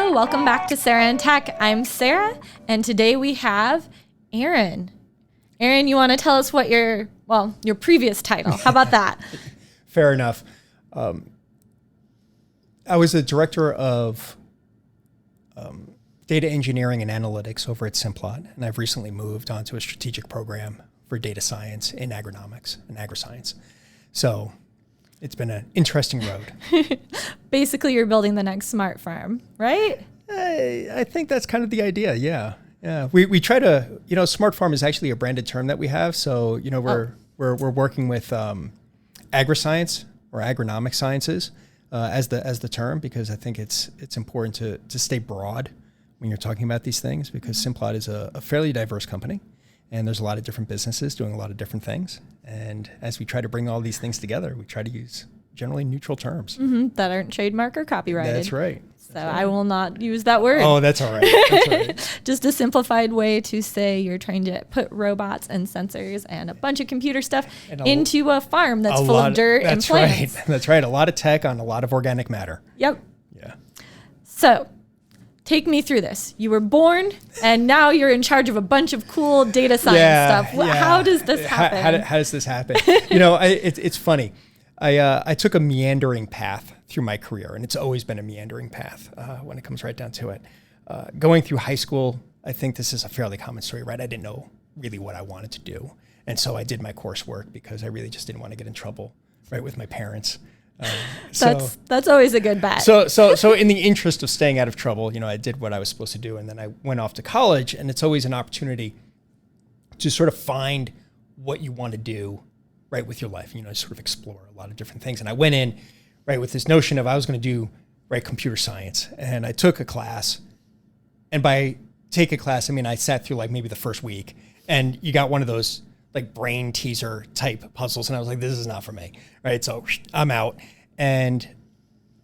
Hello, welcome back to Sarah and Tech. I'm Sarah, and today we have Aaron. Aaron, you want to tell us what your previous title? How about that? Fair enough. I was the director of data engineering and analytics over at Simplot, and I've recently moved on to a strategic program for data science in agronomics and agriscience. So it's been an interesting road. Basically, you're building the next smart farm, right? I think that's kind of the idea. Yeah. We try to, smart farm is actually a branded term that we have. So, we're working with agriscience or agronomic sciences as the term, because I think it's important to stay broad when you're talking about these things, because Simplot is a fairly diverse company. And there's a lot of different businesses doing a lot of different things. And as we try to bring all these things together, we try to use generally neutral terms. Mm-hmm. That aren't trademark or copyrighted. That's right. So I will not use that word. Oh, that's all right. That's all right. Just a simplified way to say you're trying to put robots and sensors and a bunch of computer stuff into a farm that's full of dirt and plants. Right. That's right. A lot of tech on a lot of organic matter. Yep. Yeah. So take me through this. You were born, and now you're in charge of a bunch of cool data science stuff. How does this happen? How does this happen? It's funny. I took a meandering path through my career, and it's always been a meandering path when it comes right down to it. Going through high school, I think this is a fairly common story, right? I didn't know really what I wanted to do. And so I did my coursework because I really just didn't want to get in trouble, right, with my parents. That's always a good bet. So in the interest of staying out of trouble, I did what I was supposed to do, and then I went off to college, and it's always an opportunity to sort of find what you want to do, right, with your life, sort of explore a lot of different things. And I went in, right, with this notion of I was going to do, right, computer science, and I took a class, and by take a class, I mean I sat through like maybe the first week, and you got one of those like brain teaser type puzzles. And I was like, this is not for me. Right. So I'm out. And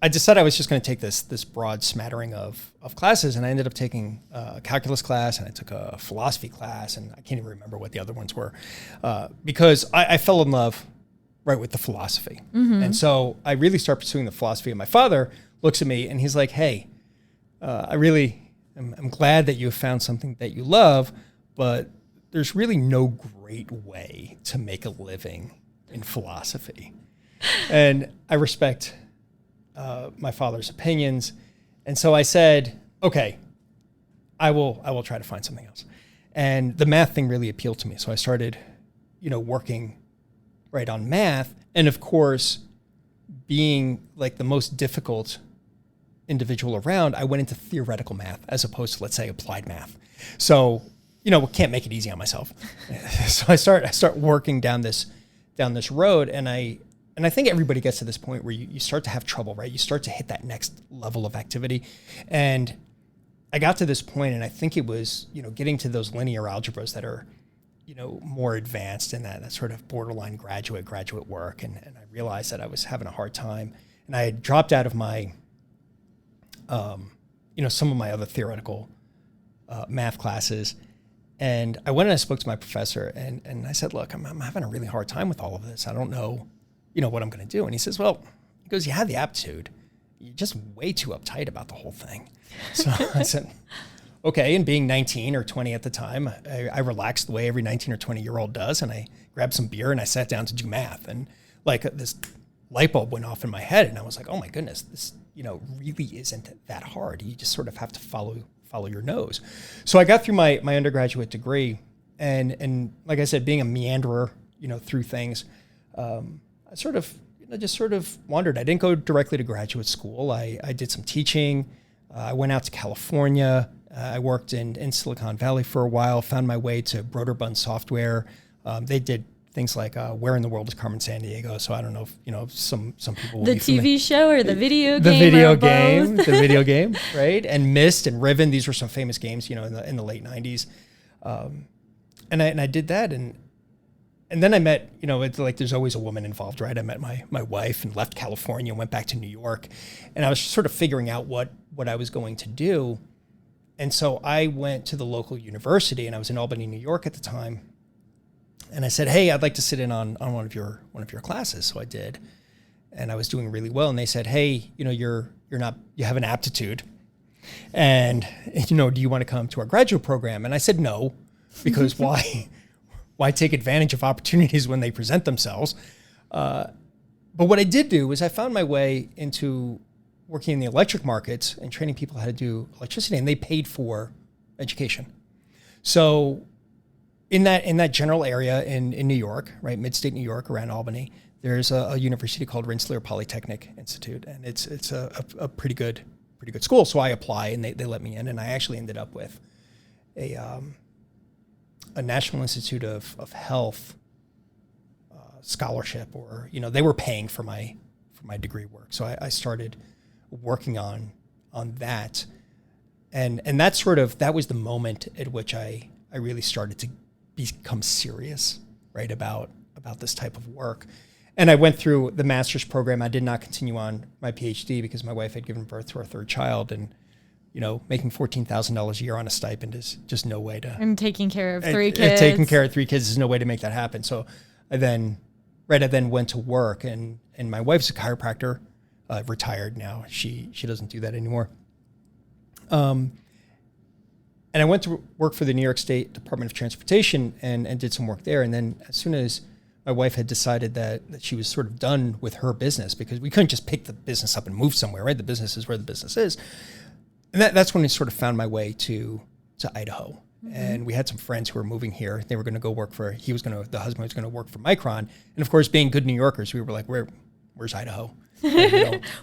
I decided I was just going to take this broad smattering of classes. And I ended up taking a calculus class, and I took a philosophy class, and I can't even remember what the other ones were, because I fell in love, right, with the philosophy. Mm-hmm. And so I really started pursuing the philosophy. And my father looks at me and he's like, hey, I'm glad that you have found something that you love, but there's really no great way to make a living in philosophy. And I respect my father's opinions. And so I said, okay, I will try to find something else. And the math thing really appealed to me. So I started, working right on math. And of course, being like the most difficult individual around, I went into theoretical math as opposed to, let's say, applied math. So can't make it easy on myself. So I start working down this road, and I think everybody gets to this point where you start to have trouble, right? You start to hit that next level of activity. And I got to this point, and I think it was, getting to those linear algebras that are, more advanced in that sort of borderline graduate work. And I realized that I was having a hard time, and I had dropped out of my, some of my other theoretical math classes. And I went and I spoke to my professor, and I said, look, I'm having a really hard time with all of this. I don't know, what I'm going to do. And he says, well, you have the aptitude. You're just way too uptight about the whole thing. So I said, okay. And being 19 or 20 at the time, I relaxed the way every 19 or 20-year-old does. And I grabbed some beer and I sat down to do math. And like this light bulb went off in my head. And I was like, oh my goodness, this, really isn't that hard. You just sort of have to follow your nose. So I got through my undergraduate degree, and like I said, being a meanderer, through things, I sort of wandered. I didn't go directly to graduate school. I did some teaching. I went out to California. I worked in Silicon Valley for a while, found my way to Broderbund Software. They did things like Where in the World is Carmen Sandiego? So I don't know if some people will the be TV show or the video game. The video game, right? And Myst and Riven. These were some famous games, in the late 90s. And I did that, and then I met, it's like there's always a woman involved, right? I met my wife and left California, went back to New York, and I was sort of figuring out what I was going to do. And so I went to the local university, and I was in Albany, New York at the time. And I said, hey, I'd like to sit in on one of your classes. So I did. And I was doing really well. And they said, hey, you have an aptitude. And, do you want to come to our graduate program? And I said no, because why take advantage of opportunities when they present themselves? But what I did do is I found my way into working in the electric markets and training people how to do electricity, and they paid for education. So in that general area in New York, right, mid-state New York, around Albany, there's a university called Rensselaer Polytechnic Institute, and it's a pretty good school. So I apply, and they let me in, and I actually ended up with a National Institute of Health scholarship, or they were paying for my degree work. So I started working on that, and that was the moment at which I really started to become serious, right, about this type of work. And I went through the master's program. I did not continue on my PhD because my wife had given birth to our third child, and making $14,000 a year on a stipend is just no way to. And taking care of three kids. Taking care of 3 kids is no way to make that happen. So I then went to work, and my wife's a chiropractor, retired now. She doesn't do that anymore. And I went to work for the New York State Department of Transportation and did some work there. And then as soon as my wife had decided that she was sort of done with her business, because we couldn't just pick the business up and move somewhere, right? The business is where the business is. And that's when I sort of found my way to Idaho. Mm-hmm. And we had some friends who were moving here. They were going to go work the husband was going to work for Micron. And of course, being good New Yorkers, we were like, where's Idaho?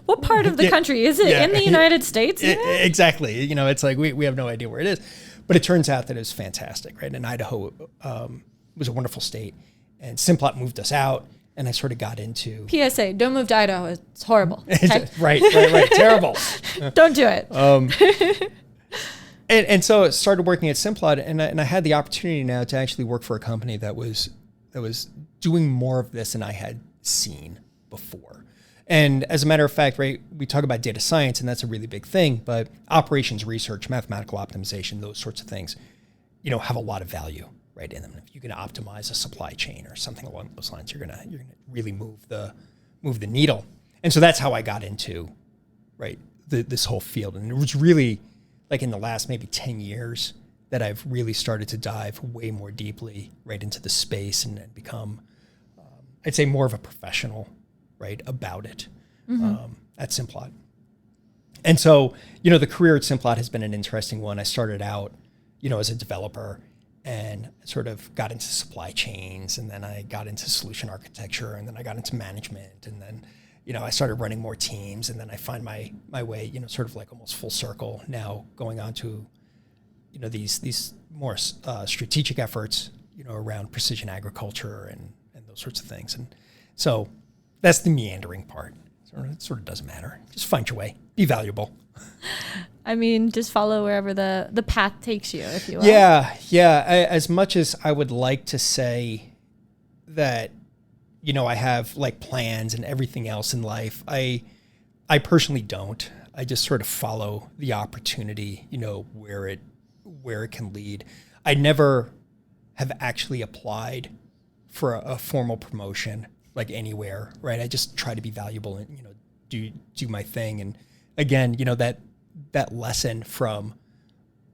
What part of the country is it? In the United States? Exactly. It's like we have no idea where it is. But it turns out that it was fantastic, right? And Idaho was a wonderful state. And Simplot moved us out, and I sort of got into... PSA, don't move to Idaho. It's horrible. Okay? Right. Terrible. Don't do it. And so I started working at Simplot, and I had the opportunity now to actually work for a company that was doing more of this than I had seen before. And as a matter of fact, right, we talk about data science, and that's a really big thing, but operations research, mathematical optimization, those sorts of things, have a lot of value, right, in them. If you can optimize a supply chain or something along those lines, you're gonna really move the needle. And so that's how I got into, right, this whole field. And it was really like in the last maybe 10 years that I've really started to dive way more deeply right into the space and become, I'd say, more of a professional, right, about it, at Simplot. And so, the career at Simplot has been an interesting one. I started out, as a developer, and sort of got into supply chains, and then I got into solution architecture, and then I got into management, and then, I started running more teams, and then I find my way, sort of like almost full circle now, going on to, these more strategic efforts, around precision agriculture and those sorts of things. And so that's the meandering part. It sort of doesn't matter. Just find your way. Be valuable. I mean, just follow wherever the path takes you, if you will. Yeah. As much as I would like to say that, I have like plans and everything else in life, I personally don't. I just sort of follow the opportunity, where it can lead. I never have actually applied for a formal promotion like anywhere, right? I just try to be valuable and, do my thing. And again, that lesson from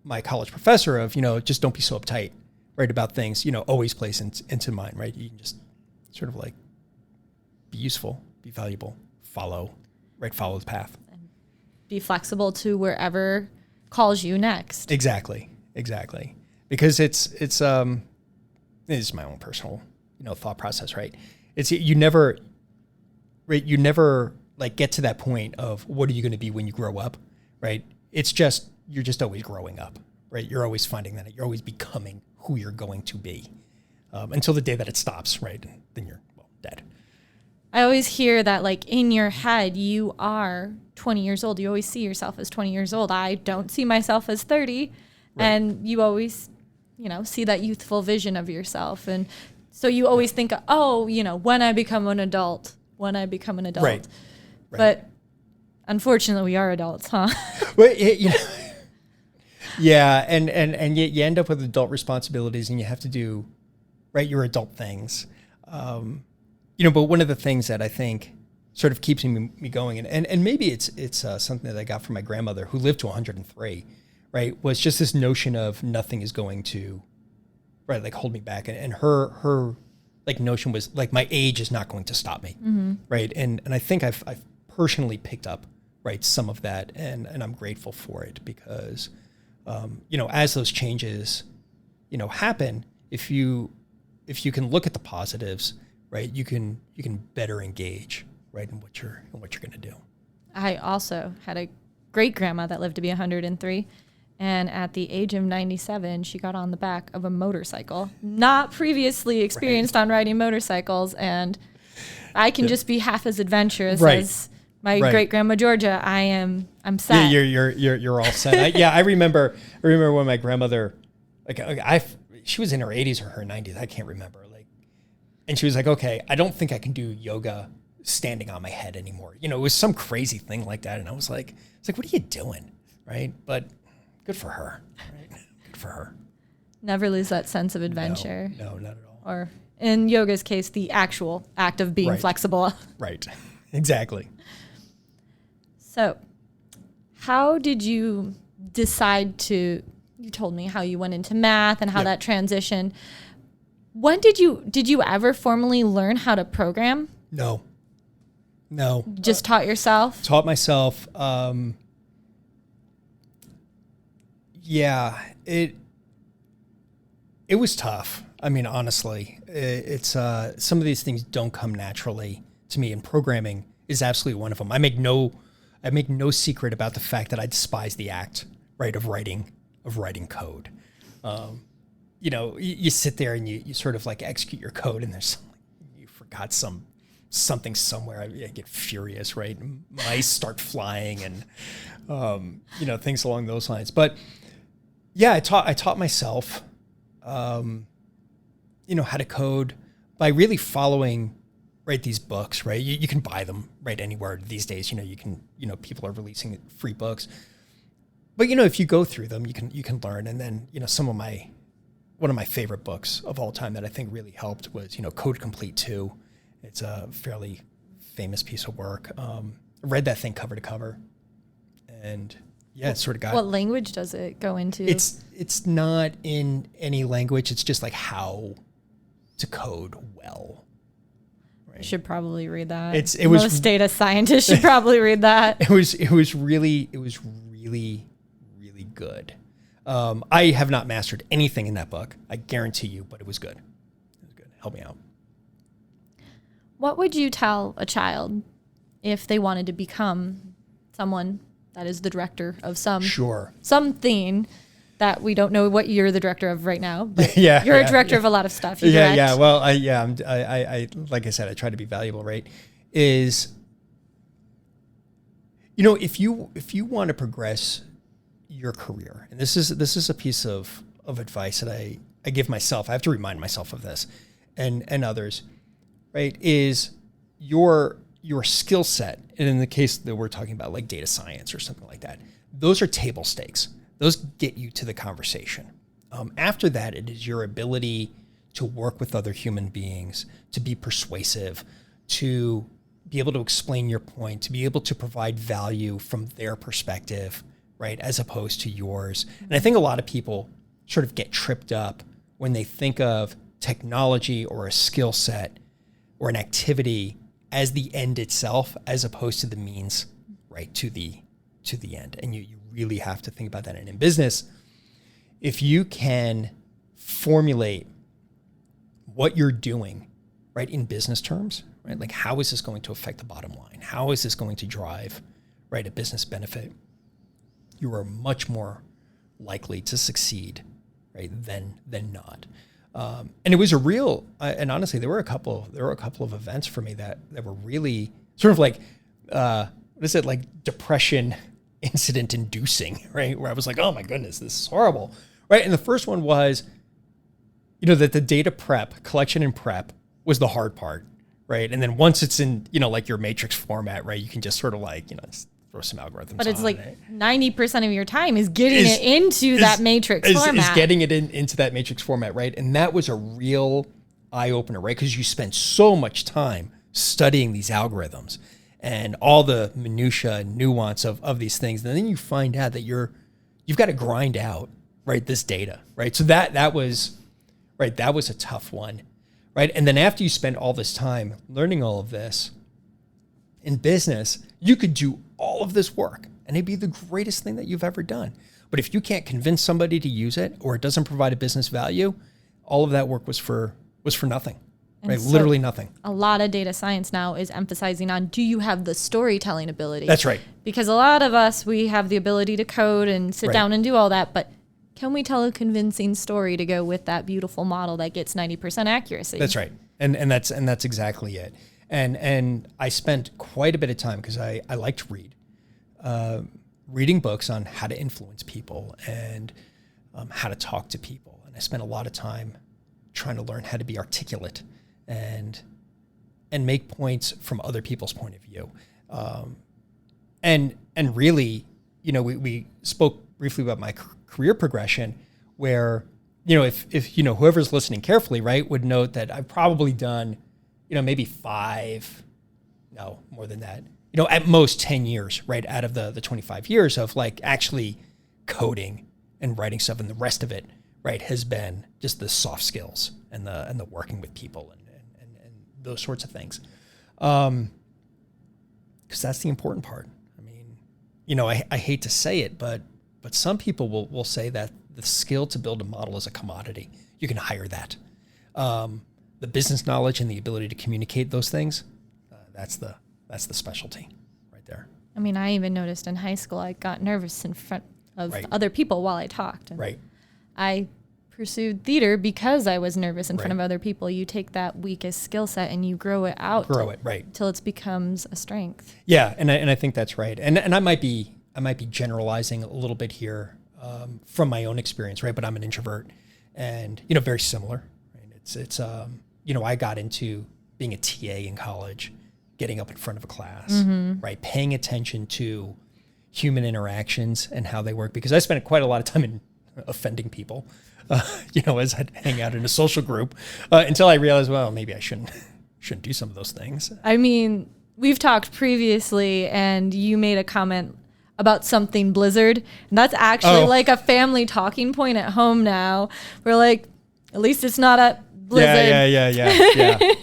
my college professor of, just don't be so uptight, right, about things, always plays into mind, right? You can just sort of like be useful, be valuable, follow the path. And be flexible to wherever calls you next. Exactly. Because it's my own personal, thought process, right? It's you never like get to that point of what are you going to be when you grow up, right? It's just, you're just always growing up, right? You're always finding that you're always becoming who you're going to be, until the day that it stops, right? And then you're dead. I always hear that like in your head, you are 20 years old. You always see yourself as 20 years old. I don't see myself as 30. Right. And you always, see that youthful vision of yourself. And so you always think, when I become an adult. Right. But unfortunately, we are adults, huh? Well, yeah, and you end up with adult responsibilities, and you have to do, right, your adult things. But one of the things that I think sort of keeps me going. And maybe it's something that I got from my grandmother, who lived to 103, right? Was just this notion of nothing is going to, right, like hold me back. And her like notion was like, my age is not going to stop me, right? And I think I've personally picked up, right, some of that, and I'm grateful for it, because, as those changes, happen, if you can look at the positives, right, you can better engage, right, in what you're going to do. I also had a great grandma that lived to be 103. And at the age of 97, she got on the back of a motorcycle, not previously experienced on riding motorcycles. And I can just be half as adventurous as my great grandma Georgia. I'm set. Yeah, you're all set. I remember when my grandmother, she was in her 80s or her 90s. I can't remember. And she was like, okay, I don't think I can do yoga standing on my head anymore. It was some crazy thing like that. And I was like, what are you doing? Right. But good for her. Right? Good for her. Never lose that sense of adventure. No, not at all. Or in yoga's case, the actual act of being flexible. Right. Exactly. So how did you decide you told me how you went into math and how that transitioned. When did you ever formally learn how to program? No. Just taught yourself? Taught myself. Yeah, it was tough. I mean, honestly, it's some of these things don't come naturally to me, and programming is absolutely one of them. I make no secret about the fact that I despise the act, right, of writing code. You sit there and you sort of like execute your code, and there's you forgot something somewhere. I get furious, right? Mice start flying, and things along those lines. But yeah, I taught myself, how to code by really following, right, these books, right? You can buy them right anywhere these days. People are releasing free books. But if you go through them, you can learn. And then one of my favorite books of all time that I think really helped was Code Complete 2. It's a fairly famous piece of work. I read that thing cover to cover, and yeah, it sort of got. What language does it go into? It's not in any language. It's just like how to code well. Right? You should probably read that. Most data scientists should probably read that. It was really good. I have not mastered anything in that book, I guarantee you, but it was good. Help me out. What would you tell a child if they wanted to become someone that is the director of something that we don't know what you're the director of right now, but you're a director of a lot of stuff. Well, I like I said, I try to be valuable, right? Is, if you want to progress your career, and this is a piece of advice that I give myself. I have to remind myself of this and others, right? Is your skill set, and in the case that we're talking about, like data science or something like that, those are table stakes. Those get you to the conversation. After that, it is your ability to work with other human beings, to be persuasive, to be able to explain your point, to be able to provide value from their perspective, right, as opposed to yours. And I think a lot of people sort of get tripped up when they think of technology or a skill set or an activity as the end itself, as opposed to the means, right, to the end. And you really have to think about that. And in business, if you can formulate what you're doing, right, in business terms, right, like how is this going to affect the bottom line? How is this going to drive, right, a business benefit? You are much more likely to succeed, right, than not. And it was a real, and honestly, there were a couple of events for me that were really sort of like, like depression incident inducing, right? Where I was like, oh my goodness, this is horrible, right? And the first one was, that the data collection and prep was the hard part, right? And then once it's in, like your matrix format, right, you can just sort of like, throw some algorithms. But it's like 90% of your time is getting it into that matrix format. Is getting it into that matrix format, right? And that was a real eye opener, right? Because you spend so much time studying these algorithms, and all the minutia and nuance of these things. And then you find out that you've got to grind out, right, this data, right? So that was a tough one, right? And then after you spend all this time learning all of this in business, you could do all of this work and it'd be the greatest thing that you've ever done. But if you can't convince somebody to use it, or it doesn't provide a business value, all of that work was for nothing. Right, so literally nothing. A lot of data science now is emphasizing on, do you have the storytelling ability? That's right. Because a lot of us, we have the ability to code and sit down and do all that, but can we tell a convincing story to go with that beautiful model that gets 90% accuracy? That's right. And that's exactly it. And I spent quite a bit of time, because I like to read, reading books on how to influence people and how to talk to people. And I spent a lot of time trying to learn how to be articulate and make points from other people's point of view. And really, we spoke briefly about my career progression, where, if whoever's listening carefully, right, would note that I've probably done, maybe 5, no, more than that, at most 10 years, right, out of the 25 years of like actually coding and writing stuff, and the rest of it, right, has been just the soft skills and the working with people and those sorts of things. Because that's the important part. I mean, I hate to say it, but some people will say that the skill to build a model is a commodity. You can hire that. The business knowledge and the ability to communicate those things, that's the specialty right there. I mean, I even noticed in high school, I got nervous in front of other people while I talked. And right. I pursued theater because I was nervous in front of other people. You take that weakest skill set and you grow it out. Till it becomes a strength. Yeah, and I think that's right. And I might be generalizing a little bit here from my own experience, right? But I'm an introvert, and very similar. Right? It's I got into being a TA in college, getting up in front of a class, right? Paying attention to human interactions and how they work, because I spent quite a lot of time in offending people, as I'd hang out in a social group, until I realized, well, maybe I shouldn't do some of those things. I mean, we've talked previously, and you made a comment about something Blizzard, and that's actually like a family talking point at home now. We're like, at least it's not at Blizzard.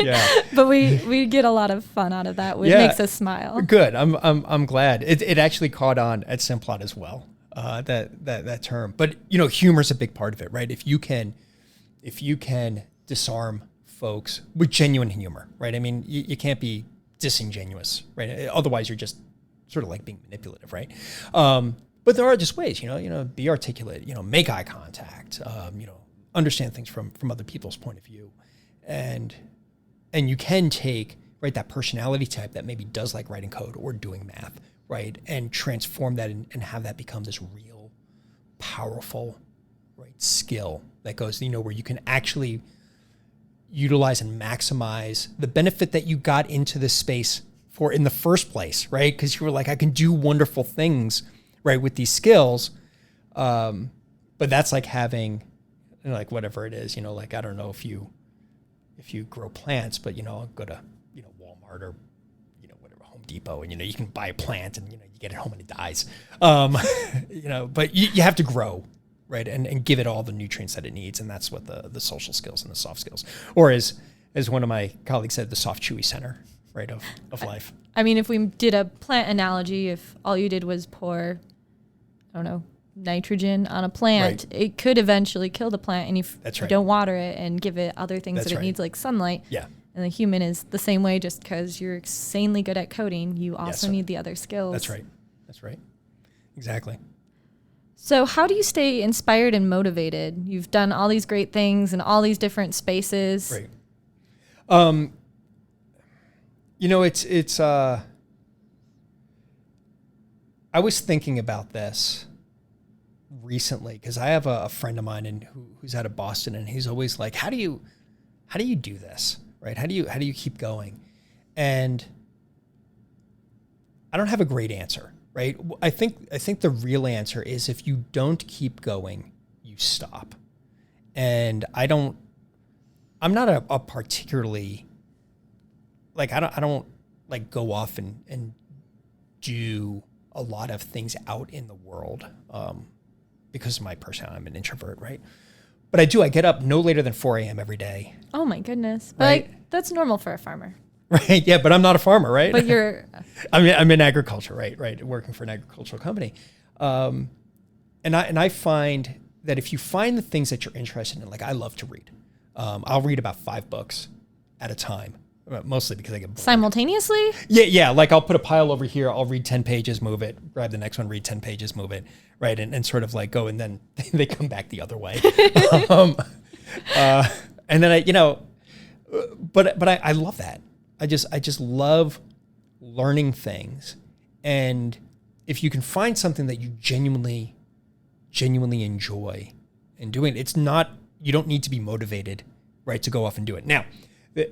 Yeah. But we get a lot of fun out of that, which makes us smile. Good. I'm glad. It actually caught on at Simplot as well. That term. But humor's a big part of it, right? If you can disarm folks with genuine humor, right? I mean, you can't be disingenuous, right? Otherwise you're just sort of like being manipulative, right? But there are just ways, be articulate, make eye contact, understand things from other people's point of view. And you can take, right, that personality type that maybe does like writing code or doing math, right, and transform that and have that become this real, powerful, right, skill that goes, where you can actually utilize and maximize the benefit that you got into this space for in the first place, right? Because you were like, I can do wonderful things, right, with these skills. But that's like having, like whatever it is, like, I don't know if you grow plants, but, go to, Walmart or, whatever, Home Depot, and, you can buy a plant and, you get it home and it dies. But you have to grow, right? And give it all the nutrients that it needs. And that's what the social skills and the soft skills, or as one of my colleagues said, the soft, chewy center, right, of life. I mean, if we did a plant analogy, if all you did was pour, I don't know, nitrogen on a plant, it could eventually kill the plant. And if you don't water it and give it other things that it needs, like sunlight. Yeah. And the human is the same way. Just because you're insanely good at coding, you also need the other skills. That's right. Exactly. So how do you stay inspired and motivated? You've done all these great things in all these different spaces. Right. It's I was thinking about this recently, because I have a friend of mine who's out of Boston, and he's always like, how do you do this, right? How do you keep going? And I don't have a great answer, right? I think the real answer is, if you don't keep going, you stop. And I'm not a particularly, like, I don't like go off and do a lot of things out in the world because of my personality. I'm an introvert, right? But I get up no later than 4 a.m. every day. Oh my goodness. But Right. like, that's normal for a farmer. Right. Yeah, but I'm not a farmer, right? But you're I'm in agriculture, right? Right. Working for an agricultural company. And I find that if you find the things that you're interested in, like I love to read. I'll read about 5 books at a time, mostly because I get bored. simultaneously? Yeah. Like I'll put a pile over here. I'll read 10 pages, move it, grab the next one, read 10 pages, move it, right? And sort of like go, and then they come back the other way. And then but I love that. I just love learning things. And if you can find something that you genuinely enjoy and doing, you don't need to be motivated, right, to go off and do it. Now,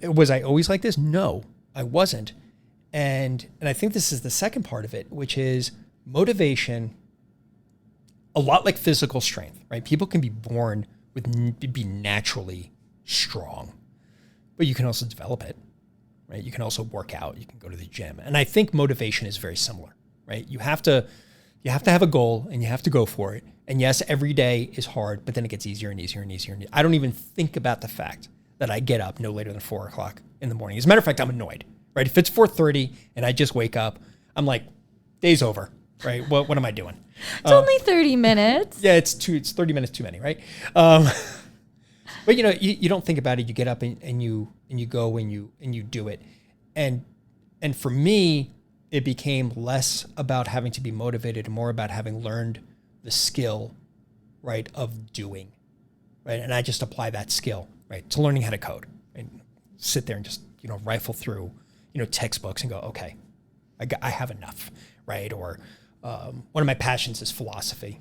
was I always like this? No, I wasn't. And I think this is the second part of it, which is motivation, a lot like physical strength, right? People can be born be naturally strong, but you can also develop it, right? You can also work out, you can go to the gym. And I think motivation is very similar, right? You have to have a goal and you have to go for it. And yes, every day is hard, but then it gets easier and easier and easier. And I don't even think about the fact that I get up no later than 4 o'clock in the morning. As a matter of fact, I'm annoyed, right? If it's 4:30 and I just wake up, I'm like, day's over, right? What am I doing? It's only 30 minutes. Yeah, it's 30 minutes too many, right? But you don't think about it. You get up and you go and you do it. And for me, it became less about having to be motivated and more about having learned the skill, right, of doing, right? And I just apply that skill, right, to learning how to code and sit there and just, rifle through, textbooks and go, okay, I have enough, right? Or one of my passions is philosophy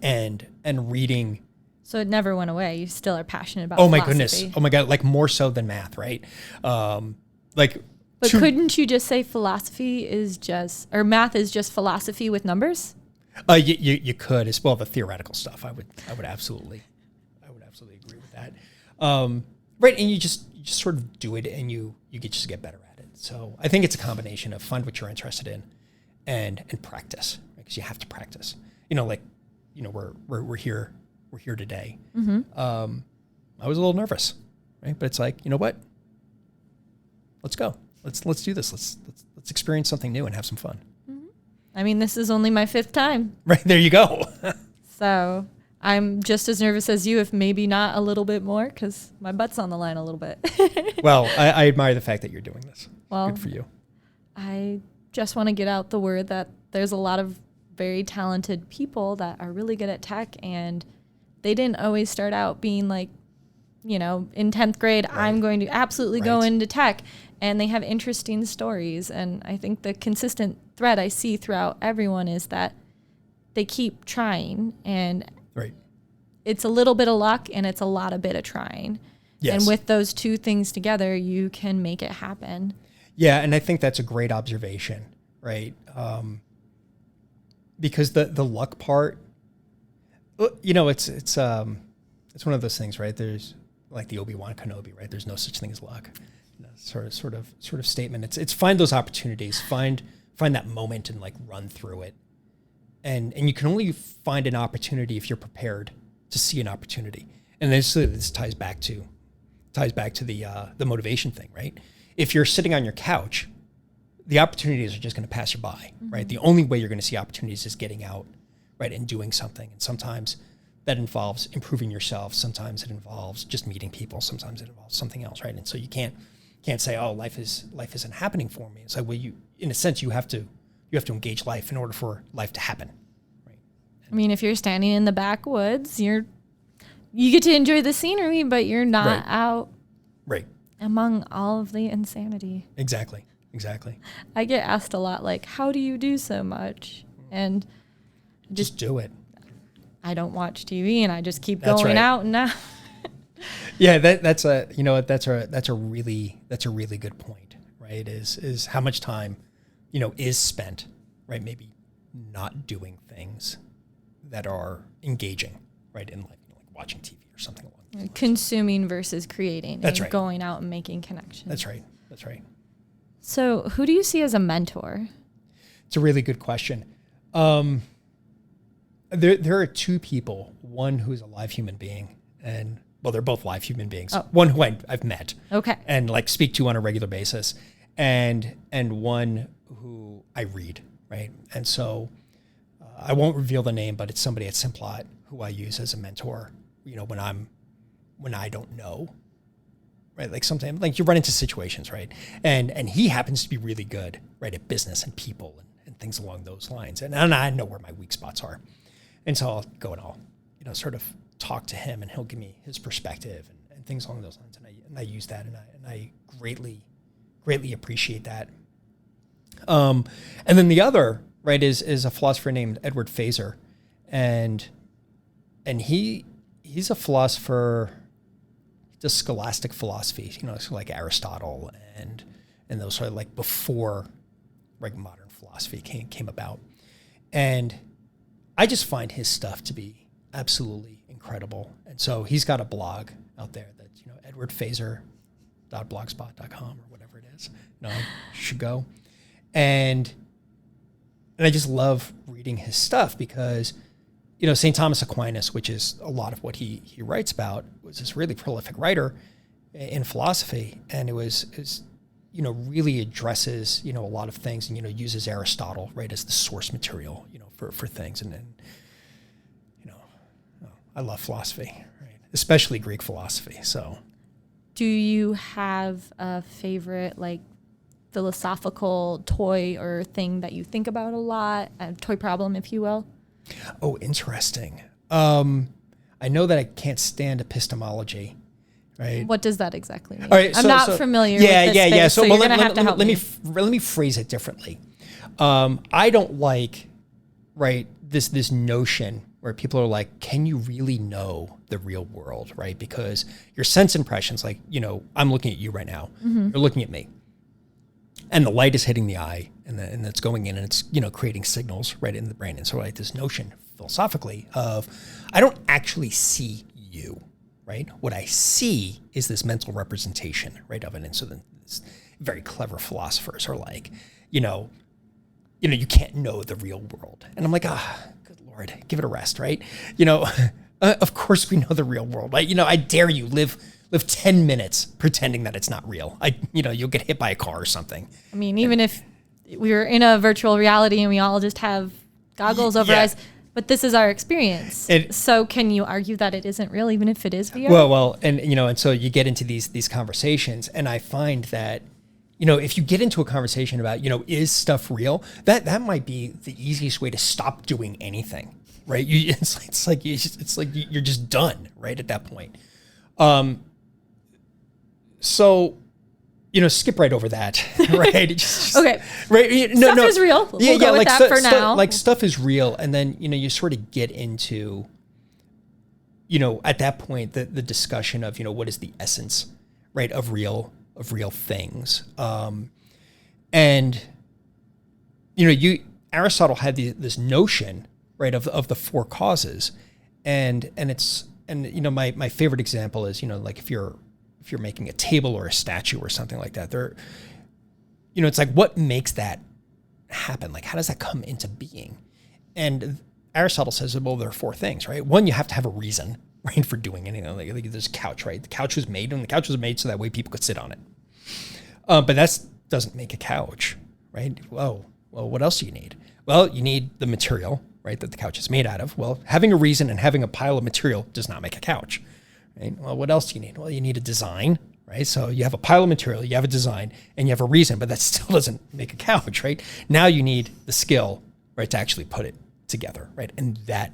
and reading. So it never went away. You still are passionate about Oh my philosophy. goodness. Oh my God. Like more so than math, right? But couldn't you just say philosophy is just, or math is just philosophy with numbers? You could, as well, the theoretical stuff. I would absolutely agree with that. Right, and you just sort of do it, and you just get better at it. So I think it's a combination of find what you're interested in, and practice, because you have to practice. We're here today. Mm-hmm. I was a little nervous, right? But it's like, you know what? Let's go. Let's do this. Let's experience something new and have some fun. I mean, this is only my 5th time. Right, there you go. So I'm just as nervous as you, if maybe not a little bit more, because my butt's on the line a little bit. Well, I admire the fact that you're doing this. Well, good for you. I just want to get out the word that there's a lot of very talented people that are really good at tech, and they didn't always start out being like, in 10th grade, right, I'm going to absolutely go into tech. And they have interesting stories. And I think the consistent thread I see throughout everyone is that they keep trying. And it's a little bit of luck and it's a lot of bit of trying. Yes. And with those two things together, you can make it happen. Yeah, and I think that's a great observation, right? Because the luck part, it's one of those things, right? There's like the Obi-Wan Kenobi, right? There's no such thing as luck. Sort of statement. It's find those opportunities, find that moment and like run through it. And you can only find an opportunity if you're prepared to see an opportunity. And this ties back to the motivation thing, right? If you're sitting on your couch, the opportunities are just going to pass you by, mm-hmm, right? The only way you're going to see opportunities is getting out, right, and doing something. And sometimes that involves improving yourself. Sometimes it involves just meeting people. Sometimes it involves something else, right? And so you can't say, oh, life isn't happening for me. It's like, well, in a sense, you have to engage life in order for life to happen, right? I mean, if you're standing in the backwoods, you get to enjoy the scenery, but you're not out among all of the insanity. Exactly. I get asked a lot, like, how do you do so much? And just do it. I don't watch TV, and I just keep going out and out. Yeah, that's a really good point, right? Is how much time, is spent, right? Maybe not doing things that are engaging, right? In like watching TV or something along those lines. Consuming versus creating. That's and right. Going out and making connections. That's right. So who do you see as a mentor? It's a really good question. There are two people, one who is a live human being, and well, they're both live human beings. Oh. One who I've met, Okay. and like speak to on a regular basis, and one who I read, right? And so I won't reveal the name, but it's somebody at Simplot who I use as a mentor. You know, when I don't know, right? Like sometimes, like you run into situations, right? And he happens to be really good, right, at business and people and things along those lines. And I know where my weak spots are. And so I'll go and I'll, you know, sort of talk to him, and he'll give me his perspective and things along those lines. And I use that, and I greatly appreciate that. And then the other, right, is a philosopher named Edward Feser. And he's a philosopher, he does scholastic philosophy, you know, so like Aristotle and those sort of like before like modern philosophy came about. And I just find his stuff to be absolutely incredible. And so he's got a blog out there that's, you know, edwardfeser.blogspot.com or whatever it is. You know, you should go. And I just love reading his stuff because, you know, St. Thomas Aquinas, which is a lot of what he writes about, was this really prolific writer in philosophy. And it was, you know, really addresses, you know, a lot of things, and, you know, uses Aristotle, right, as the source material, you know, for things. And you know, I love philosophy, right? Especially Greek philosophy. So Do you have a favorite, like, philosophical toy or thing that you think about a lot? A toy problem, if you will? Oh, interesting. I know that I can't stand epistemology, right? What does that exactly mean? All right, I'm not familiar with this space, so you're going to have to help me. Let me phrase it differently. I don't like, right, this notion where people are like, can you really know the real world, right? Because your sense impressions, like, you know, I'm looking at you right now. Mm-hmm. You're looking at me. And the light is hitting the eye, and it's going in, and it's, you know, creating signals right in the brain. And so, like, this notion philosophically of, I don't actually see you, right? What I see is this mental representation, right, of it. And so then this very clever philosophers are like, you know, you can't know the real world. And I'm like, good Lord, give it a rest, right? You know, of course we know the real world. I dare you live 10 minutes pretending that it's not real. You'll get hit by a car or something. I mean, even if we were in a virtual reality and we all just have goggles over our eyes, but this is our experience. So can you argue that it isn't real, even if it is VR? Well, and so you get into these conversations, and I find that, if you get into a conversation about, is stuff real, that might be the easiest way to stop doing anything, right? It's like you're just done, right, at that point. So, skip right over that, right? Okay. Right. Stuff is real. We'll go with that for now. Like stuff is real. And then, you sort of get into, at that point, the discussion of, what is the essence, right, of real things. And, Aristotle had this notion, right, of the four causes. And my favorite example is, like if you're making a table or a statue or something like that, it's like, what makes that happen? Like, how does that come into being? And Aristotle says, well, there are four things, right? One, you have to have a reason, right, for doing anything. Like there's a couch, right? The couch was made so that way people could sit on it. But that doesn't make a couch, right? Well, what else do you need? Well, you need the material, right, that the couch is made out of. Well, having a reason and having a pile of material does not make a couch. Right? Well, what else do you need? Well, you need a design, right? So you have a pile of material, you have a design, and you have a reason, but that still doesn't make a couch, right? Now you need the skill, right, to actually put it together, right? And that,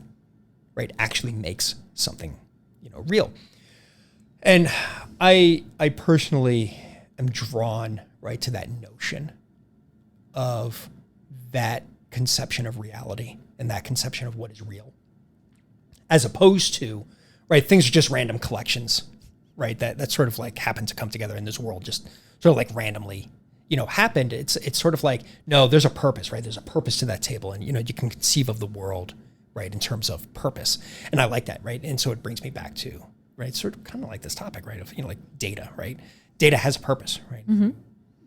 right, actually makes something, real. And I personally am drawn, right, to that notion of that conception of reality and that conception of what is real, as opposed to, right, things are just random collections, right, that sort of like happen to come together in this world, just sort of like randomly, happened. It's sort of like, no, there's a purpose, right? There's a purpose to that table, and, you can conceive of the world, right, in terms of purpose. And I like that, right? And so it brings me back to, right, sort of kind of like this topic, right, of, like data, right? Data has a purpose, right? Mm-hmm.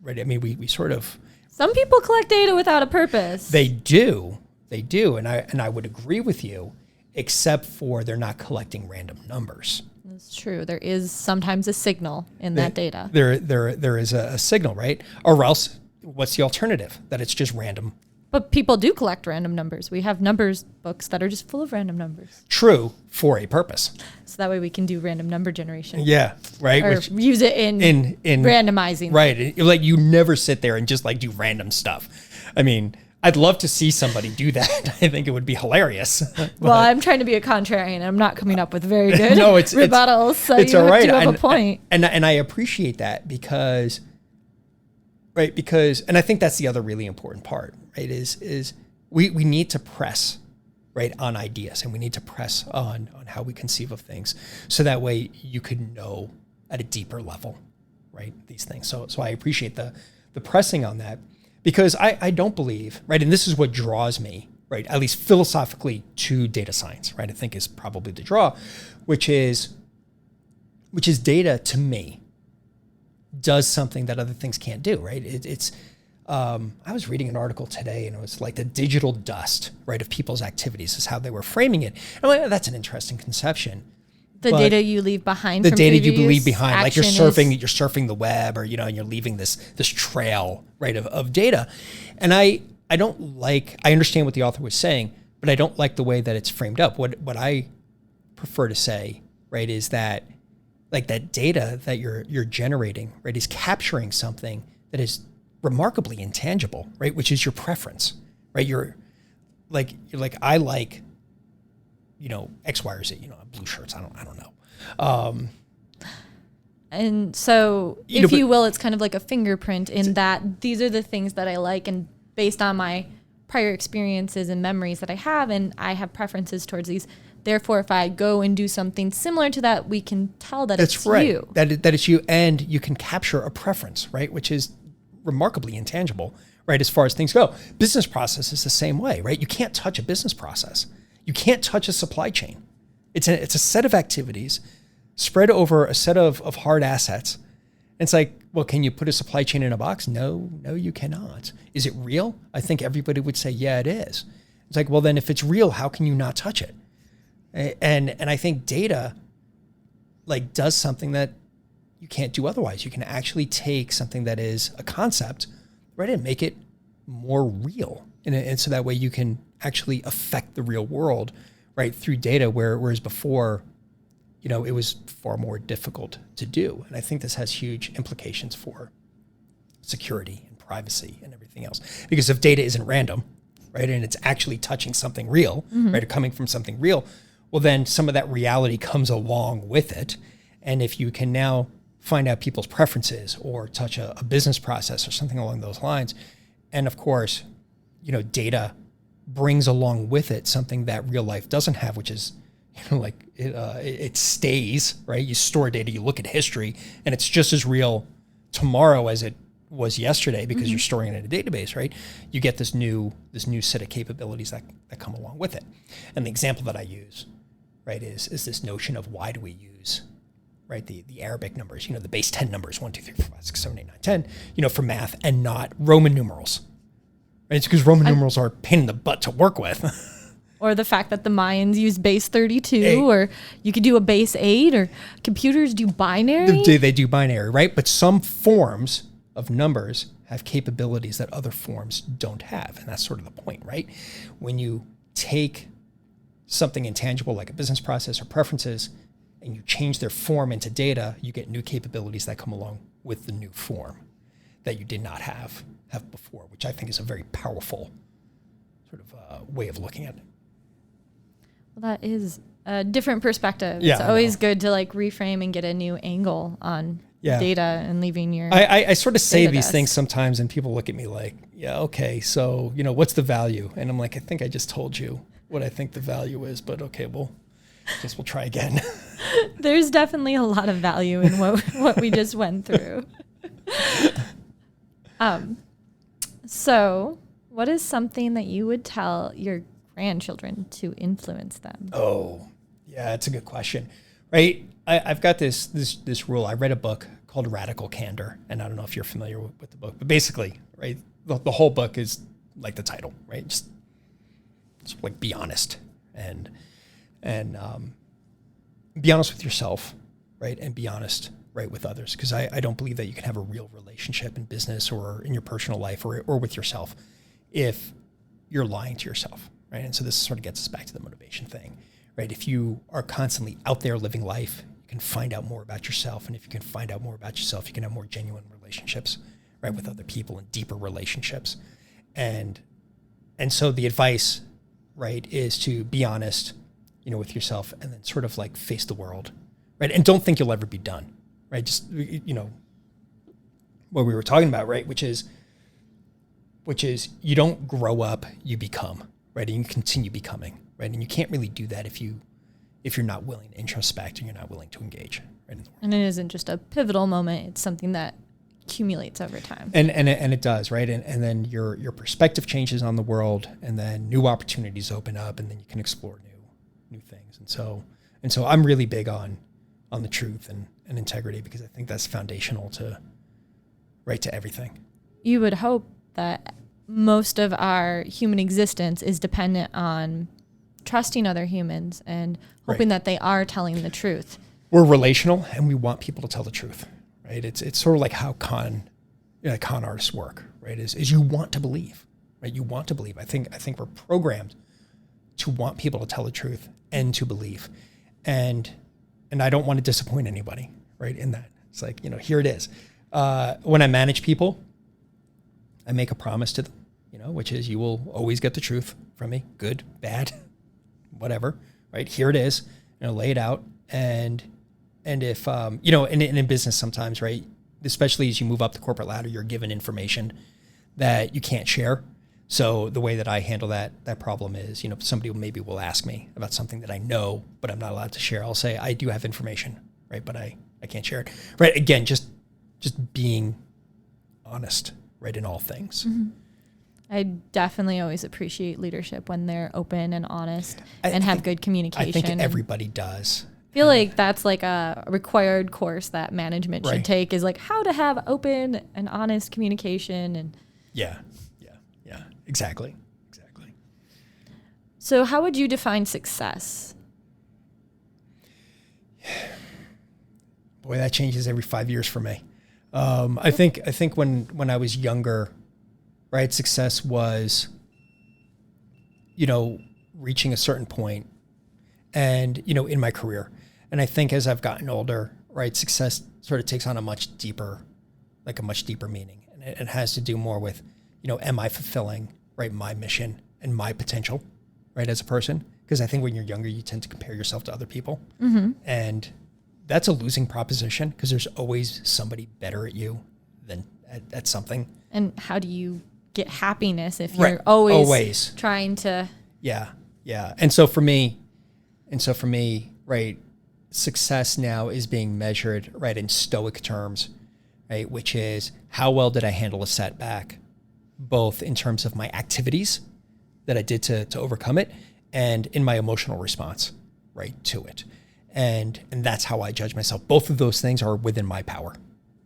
right? I mean, we sort of... Some people collect data without a purpose. They do. And I would agree with you, except for they're not collecting random numbers. That's true. There is sometimes a signal in that data. There is a signal, right? Or else, what's the alternative? That it's just random. But people do collect random numbers. We have numbers books that are just full of random numbers. True, for a purpose. So that way we can do random number generation. Yeah, right. Or use it in randomizing. Right. Like you never sit there and just like do random stuff. I mean, I'd love to see somebody do that. I think it would be hilarious. Well, I'm trying to be a contrarian. I'm not coming up with very good rebuttals. So it's you all right. do have a point. And I appreciate that because, and I think that's the other really important part, right? Is we need to press, right, on ideas, and we need to press on how we conceive of things, so that way you can know at a deeper level, right, these things. So I appreciate the pressing on that. Because I don't believe, right, and this is what draws me, right, at least philosophically to data science, right, I think is probably the draw, which is data to me does something that other things can't do, right? I was reading an article today and it was like the digital dust, right, of people's activities is how they were framing it. And I'm like, oh, that's an interesting conception. The data you leave behind. The data you leave behind, like you're surfing the web, or and you're leaving this trail, right, of data. And I understand what the author was saying, but I don't like the way that it's framed up. What I prefer to say, right, is that like that data that you're generating, right, is capturing something that is remarkably intangible, right, which is your preference, right? You're like I like, X, Y, or Z, blue shirts. I don't know. And so, if you will, it's kind of like a fingerprint in that these are the things that I like, and based on my prior experiences and memories that I have, and I have preferences towards these. Therefore, if I go and do something similar to that, we can tell that it's right. you. That it's you, and you can capture a preference, right, which is remarkably intangible, right, as far as things go. Business process is the same way, right? You can't touch a business process. You can't touch a supply chain. It's a set of activities spread over a set of hard assets. And it's like, well, can you put a supply chain in a box? No, you cannot. Is it real? I think everybody would say, yeah, it is. It's like, well, then if it's real, how can you not touch it? And I think data like does something that you can't do otherwise. You can actually take something that is a concept, right, and make it more real. And so that way you can actually affect the real world, right, through data, whereas before, it was far more difficult to do. And I think this has huge implications for security and privacy and everything else. Because if data isn't random, right, and it's actually touching something real, right, or coming from something real, well, then some of that reality comes along with it. And if you can now find out people's preferences or touch a business process or something along those lines, and of course, data brings along with it something that real life doesn't have, which is, it stays, right? You store data, you look at history, and it's just as real tomorrow as it was yesterday because you're storing it in a database, right? You get this new set of capabilities that come along with it. And the example that I use, right, is this notion of why do we use, right, the Arabic numbers, the base 10 numbers, 1, 2, 3, 4, 5, 6, 7, 8, 9, 10, for math, and not Roman numerals. Right? It's because Roman numerals are a pain in the butt to work with. Or the fact that the Mayans use base 32, or you could do a base 8, or computers do binary. They do binary, right? But some forms of numbers have capabilities that other forms don't have. And that's sort of the point, right? When you take something intangible like a business process or preferences and you change their form into data, you get new capabilities that come along with the new form that you did not have before, which I think is a very powerful sort of way of looking at it. Well, that is a different perspective. Yeah, it's always good to reframe and get a new angle on data and leaving your... I sort of say these things sometimes and people look at me like, yeah, okay, so, what's the value? And I'm like, I think I just told you what I think the value is, but okay, well, I guess we'll try again. There's definitely a lot of value in what we just went through. So what is something that you would tell your grandchildren to influence them? Oh, yeah, that's a good question. Right? I've got this rule. I read a book called Radical Candor. And I don't know if you're familiar with the book, but basically, right, the whole book is like the title, right? Just like be honest and be honest with yourself, right? And be honest, right, with others. Because I don't believe that you can have a real relationship in business or in your personal life or with yourself if you're lying to yourself, right? And so this sort of gets us back to the motivation thing, right? If you are constantly out there living life, you can find out more about yourself. And if you can find out more about yourself, you can have more genuine relationships, right, with other people and deeper relationships. And so the advice, right, is to be honest, with yourself, and then sort of like face the world, right? And don't think you'll ever be done, right? Just, what we were talking about, right? Which is you don't grow up, you become, right? And you continue becoming, right? And you can't really do that if you're not willing to introspect and you're not willing to engage, right, in the world. And it isn't just a pivotal moment. It's something that accumulates over time. And it does, right? And then your perspective changes on the world, and then new opportunities open up, and then you can explore new things. And so I'm really big on the truth and integrity, because I think that's foundational to everything. You would hope that most of our human existence is dependent on trusting other humans and hoping that they are telling the truth. We're relational, and we want people to tell the truth, right? It's sort of like how con artists work, right? Is you want to believe, right? You want to believe. I think we're programmed to want people to tell the truth and to believe, and I don't want to disappoint anybody, right? In that, it's like, here it is. When I manage people, I make a promise to them, which is you will always get the truth from me, good, bad, whatever, right? Here it is, lay it out. And if, in business sometimes, right, especially as you move up the corporate ladder, you're given information that you can't share. So the way that I handle that problem is, somebody maybe will ask me about something that I know, but I'm not allowed to share. I'll say, I do have information, right, but I can't share it. Right, again, just being honest, right, in all things. Mm-hmm. I definitely always appreciate leadership when they're open and honest and have good communication. I think everybody does. I feel like that's like a required course that management should take, is like how to have open and honest communication. And Yeah, exactly. So how would you define success? Boy, that changes every 5 years for me. I think when I was younger, right, success was, reaching a certain point and, in my career. And I think as I've gotten older, right, success sort of takes on a much deeper meaning. And it has to do more with, am I fulfilling, right, my mission and my potential, right, as a person? Because I think when you're younger, you tend to compare yourself to other people. Mm-hmm. And that's a losing proposition, because there's always somebody better at you than at something. And how do you get happiness if you're always trying to? Yeah. And so for me, right, success now is being measured, right, in stoic terms, right, which is how well did I handle a setback, both in terms of my activities that I did to overcome it, and in my emotional response, right, to it. And that's how I judge myself. Both of those things are within my power,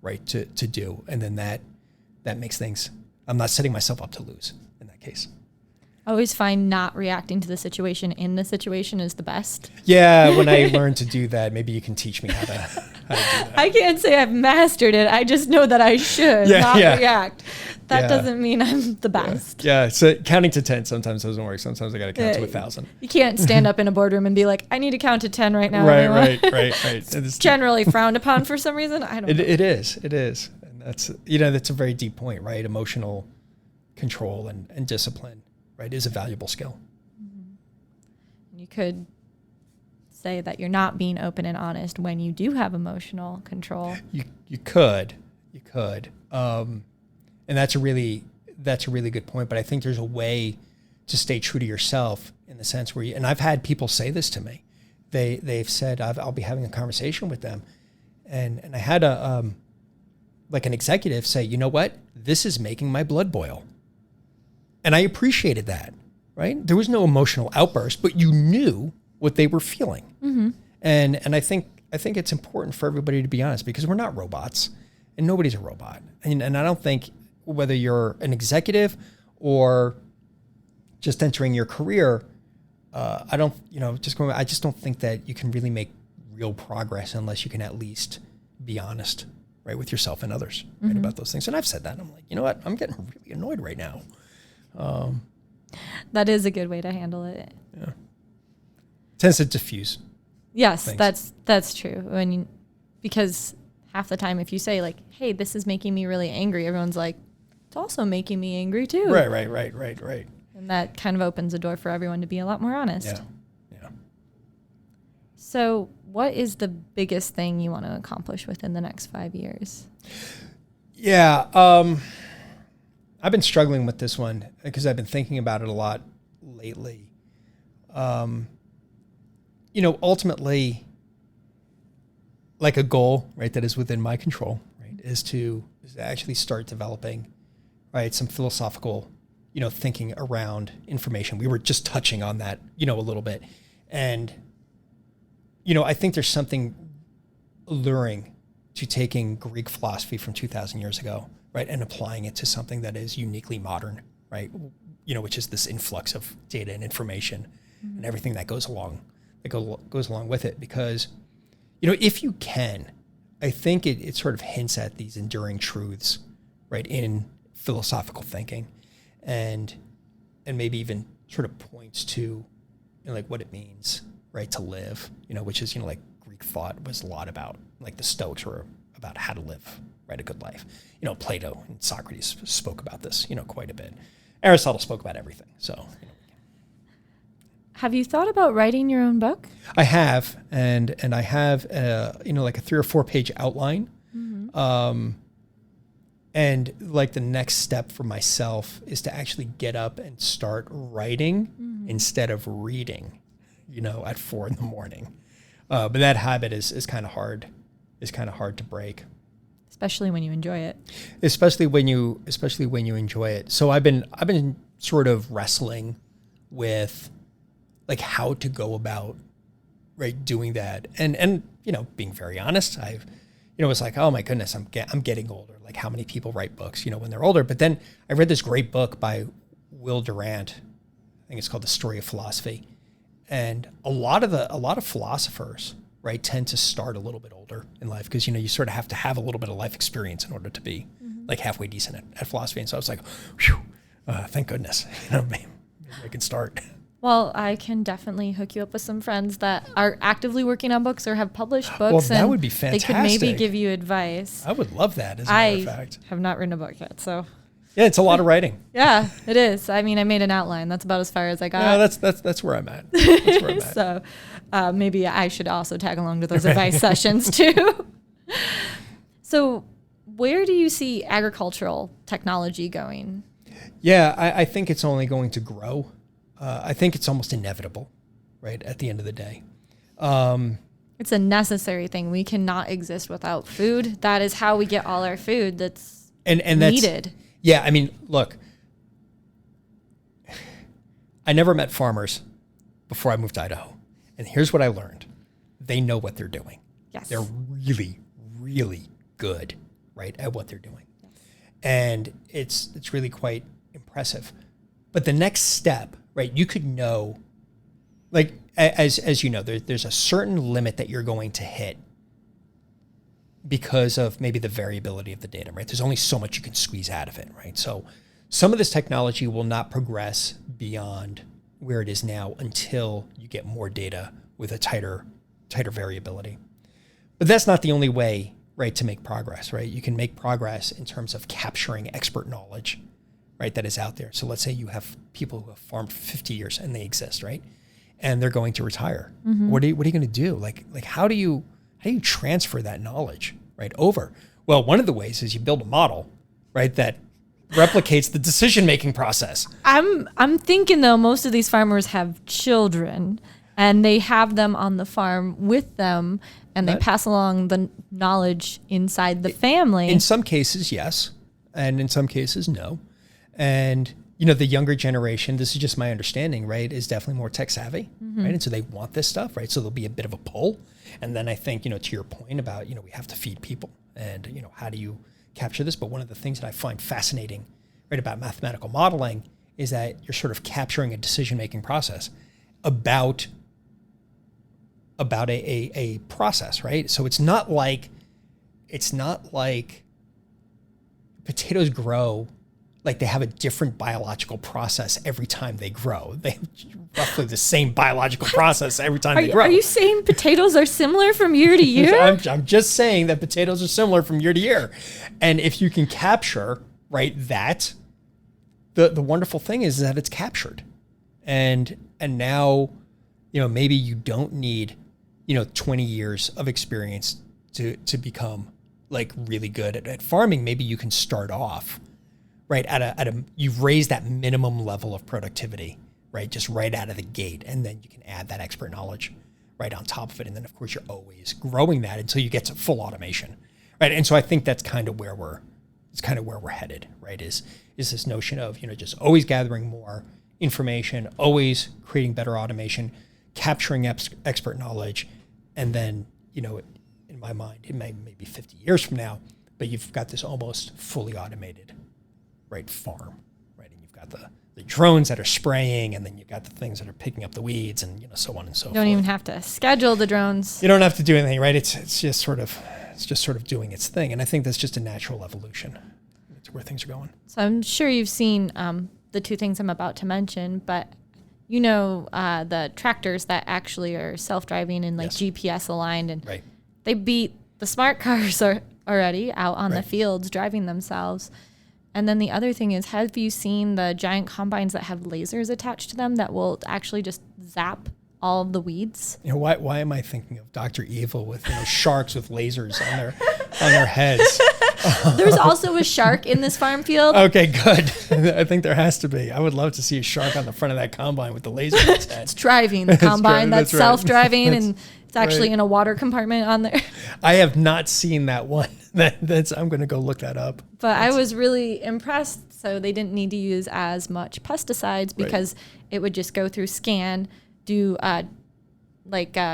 right, to do. And then that makes things, I'm not setting myself up to lose in that case. I always find not reacting to the situation in the situation is the best. Yeah, when I learn to do that, maybe you can teach me how to do that. I can't say I've mastered it. I just know that I should not react. That doesn't mean I'm the best. Yeah, so counting to 10 sometimes doesn't work. Sometimes I got to count to 1,000. You can't stand up in a boardroom and be like, I need to count to 10 right now. Right. It's generally frowned upon for some reason. I don't know. It is. And that's a very deep point, right? Emotional control and discipline, right, is a valuable skill. Mm-hmm. You could say that you're not being open and honest when you do have emotional control. You could. And that's a really good point. But I think there's a way to stay true to yourself in the sense where and I've had people say this to me. They've said, I'll be having a conversation with them. And I had an executive say, you know what? This is making my blood boil. And I appreciated that, right? There was no emotional outburst, but you knew what they were feeling. Mm-hmm. And I think it's important for everybody to be honest, because we're not robots and nobody's a robot. And I don't think whether you're an executive or just entering your career, I just don't think that you can really make real progress unless you can at least be honest, right, with yourself and others, right, about those things. And I've said that. And I'm like, you know what? I'm getting really annoyed right now. That is a good way to handle it. Yeah. Tends to diffuse. Yes, things. that's true. Because half the time if you say like, hey, this is making me really angry, everyone's like, it's also making me angry too. Right. And that kind of opens the door for everyone to be a lot more honest. Yeah. So what is the biggest thing you want to accomplish within the next 5 years? Yeah. I've been struggling with this one because I've been thinking about it a lot lately. Ultimately, like a goal, right, that is within my control, right, is to actually start developing, right, some philosophical, thinking around information. We were just touching on that, a little bit. And, I think there's something alluring to taking Greek philosophy from 2,000 years ago, right, and applying it to something that is uniquely modern, right, which is this influx of data and information and everything that goes along with it. Because, if you can, I think it sort of hints at these enduring truths, right, in philosophical thinking, and maybe even sort of points to, like what it means, right, to live, which is, like Greek thought was a lot about, like the Stoics were about how to live, right, a good life. Plato and Socrates spoke about this, quite a bit. Aristotle spoke about everything. So, Have you thought about writing your own book? I have, and I have, like a 3 or 4 page outline. And like the next step for myself is to actually get up and start writing instead of reading, at 4 a.m. But that habit is kind of hard. Is kind of hard to break. Especially when you enjoy it. Especially when you enjoy it. So I've been sort of wrestling with like how to go about, right, doing that. And being very honest, I've it's like, oh my goodness, I'm getting older. Like how many people write books, when they're older. But then I read this great book by Will Durant. I think it's called The Story of Philosophy. And a lot of philosophers, right, tend to start a little bit older in life because, you sort of have to have a little bit of life experience in order to be like halfway decent at philosophy. And so I was like, whew, thank goodness, maybe I can start. Well, I can definitely hook you up with some friends that are actively working on books or have published books. Well, that would be fantastic. They could maybe give you advice. I would love that, as a matter of fact. I have not written a book yet, so. Yeah, it's a lot of writing. Yeah, it is. I mean, I made an outline. That's about as far as I got. Yeah, that's where I'm at. That's where I'm at. So maybe I should also tag along to those advice sessions too. So where do you see agricultural technology going? Yeah, I think it's only going to grow. I think it's almost inevitable, right, at the end of the day. It's a necessary thing. We cannot exist without food. That is how we get all our food that's needed. Yeah, I mean, look, I never met farmers before I moved to Idaho. And here's what I learned. They know what they're doing. Yes. They're really, really good, right, at what they're doing. Yes. And it's really quite impressive. But the next step, right, you could know, like, as you know, there's a certain limit that you're going to hit because of maybe the variability of the data, right? There's only so much you can squeeze out of it, right? So some of this technology will not progress beyond where it is now until you get more data with a tighter variability. But that's not the only way, right, to make progress, right? You can make progress in terms of capturing expert knowledge, right, that is out there. So let's say you have people who have farmed for 50 years and they exist, right? And they're going to retire. What are you going to do? Like how do you transfer that knowledge, right, over? Well, one of the ways is you build a model, right, that replicates the decision-making process. I'm thinking though, most of these farmers have children and they have them on the farm with them and they pass along the knowledge inside the family. In some cases, yes. And in some cases, no. And, the younger generation, this is just my understanding, right, is definitely more tech savvy, right? And so they want this stuff, right? So there'll be a bit of a pull. And then I think, to your point about, we have to feed people and, how do you capture this? But one of the things that I find fascinating, right, about mathematical modeling is that you're sort of capturing a decision-making process about a process, right? So it's not like potatoes grow like they have a different biological process every time they grow. They have roughly the same biological process every time they grow. Are you saying potatoes are similar from year to year? I'm just saying that potatoes are similar from year to year. And if you can capture, right, that, the wonderful thing is that it's captured. And now, maybe you don't need, 20 years of experience to become like really good at farming. Maybe you can start off right you've raised that minimum level of productivity, right? Just right out of the gate. And then you can add that expert knowledge right on top of it. And then of course you're always growing that until you get to full automation, right? And so I think that's kind of where we're headed, right? Is this notion of, just always gathering more information, always creating better automation, capturing expert knowledge. And then, in my mind, it may be 50 years from now, but you've got this almost fully automated, right, farm, right? And you've got the drones that are spraying, and then you've got the things that are picking up the weeds, and so on and so forth. You don't even have to schedule the drones. You don't have to do anything, right? It's just sort of doing its thing, and I think that's just a natural evolution. It's where things are going. So I'm sure you've seen the two things I'm about to mention, but the tractors that actually are self-driving and Yes. GPS aligned, and Right. they beat the smart cars are already out on the Right. fields driving themselves. And then the other thing is, have you seen the giant combines that have lasers attached to them that will actually just zap all of the weeds? Why am I thinking of Dr. Evil with sharks with lasers on their heads? There's also a shark in this farm field. Okay, good. I think there has to be. I would love to see a shark on the front of that combine with the laser in its head. It's driving the combine. That's right. self-driving, and it's actually right. in a water compartment on there. I have not seen that one. I'm going to go look that up. But I was really impressed. So they didn't need to use as much pesticides because it would just go through scan, do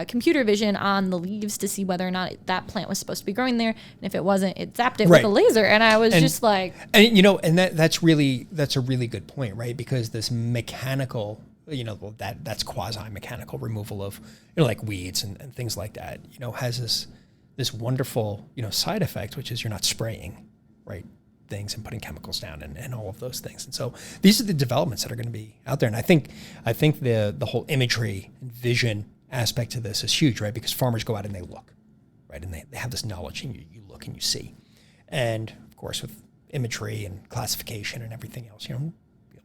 computer vision on the leaves to see whether or not that plant was supposed to be growing there. And if it wasn't, it zapped it with a laser. And I was just like... And that's a really good point, right? Because this mechanical, that's quasi-mechanical removal of, like weeds and things like that, has this wonderful, side effect, which is you're not spraying, right, things and putting chemicals down and all of those things. And so these are the developments that are going to be out there. And I think the whole imagery and vision aspect to this is huge, right? Because farmers go out and they look, right? And they have this knowledge, and you look and you see. And of course, with imagery and classification and everything else, be able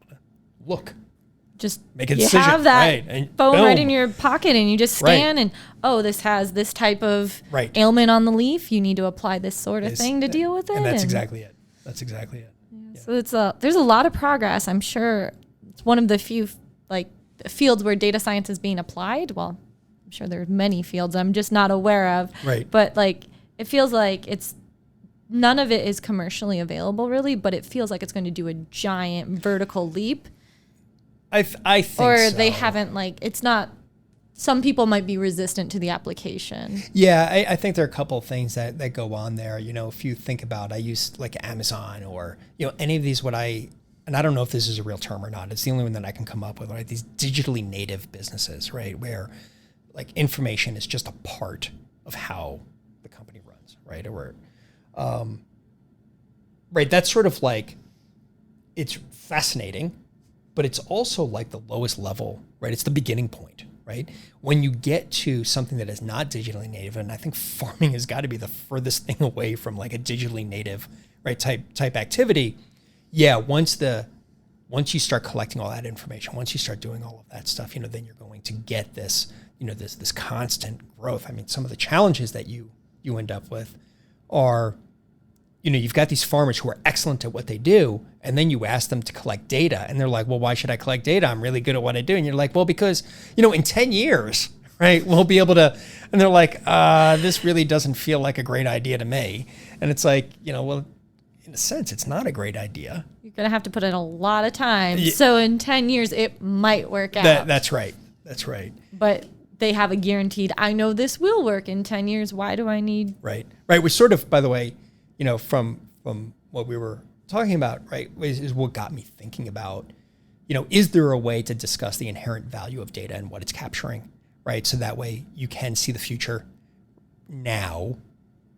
to look. Just make a decision. You have that right. And phone boom. right in your pocket, and you just scan and, this has this type of ailment on the leaf. You need to apply this sort of thing to deal with it. And that's exactly it. That's exactly it. Yeah. So there's a lot of progress. I'm sure it's one of the few fields where data science is being applied. Well, I'm sure there are many fields I'm just not aware of. Right. But it feels like none of it is commercially available really, but it feels like it's going to do a giant vertical leap. I think or so. They haven't it's not. Some people might be resistant to the application. Yeah, I think there are a couple of things that go on there. If you think about, I use Amazon or any of these. And I don't know if this is a real term or not. It's the only one that I can come up with. Right, these digitally native businesses, right, where information is just a part of how the company runs, right? Or, right. That's sort of it's fascinating. But it's also the lowest level, right? It's the beginning point, right? When you get to something that is not digitally native, and I think farming has got to be the furthest thing away from a digitally native, right, type activity. Yeah, once you start collecting all that information, once you start doing all of that stuff, then you're going to get this, this constant growth. I mean, some of the challenges that you end up with are, you've got these farmers who are excellent at what they do, and then you ask them to collect data, and they're like, well, why should I collect data? I'm really good at what I do. And you're like, well, because, in 10 years, right, we'll be able to, and they're like, this really doesn't feel like a great idea to me. And it's well, in a sense, it's not a great idea. You're going to have to put in a lot of time. So in 10 years, it might work out. That's right. That's right. But they have a guaranteed, I know this will work in 10 years. Why do I need? Right. Which sort of, by the way, from what we were talking about, right, is what got me thinking about, is there a way to discuss the inherent value of data and what it's capturing, right? So that way you can see the future now,